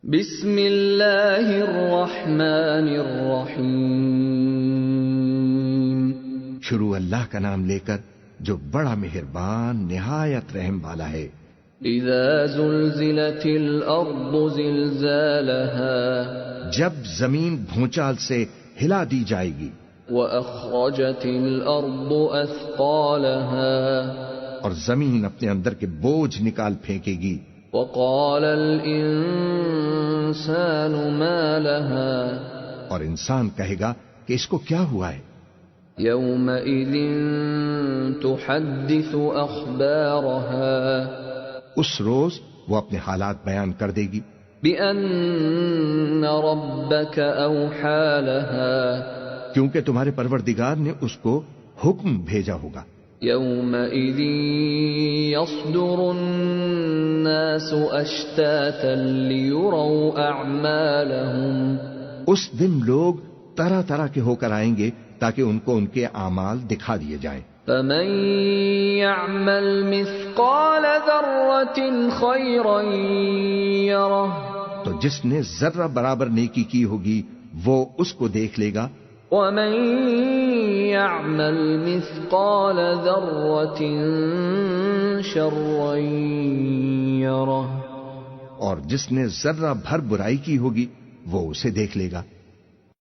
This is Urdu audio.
بسم اللہ الرحمن الرحیم، شروع اللہ کا نام لے کر جو بڑا مہربان نہایت رحم والا ہے۔ اذا زلزلت الارض زلزالها، جب زمین بھونچال سے ہلا دی جائے گی، واخرجت الارض اثقالها، اور زمین اپنے اندر کے بوجھ نکال پھینکے گی، وقال الانسان ما لها، اور انسان کہے گا کہ اس کو کیا ہوا ہے؟ يومئذ تحدث اخبارها، اس روز وہ اپنے حالات بیان کر دے گی، بأن ربك اوحى لها، کیونکہ تمہارے پروردگار نے اس کو حکم بھیجا ہوگا۔ يومئذ يصدر الناس اشتاتا ليروا اعمالهم، اس دن لوگ طرح طرح کے ہو کر آئیں گے تاکہ ان کو ان کے اعمال دکھا دیے جائیں۔ فمن يعمل مثقال ذرة خيرا يره، تو جس نے ذرہ برابر نیکی کی ہوگی وہ اس کو دیکھ لے گا، ومن يعمل مثقال ذرة شرا يره، اور جس نے ذرہ بھر برائی کی ہوگی وہ اسے دیکھ لے گا۔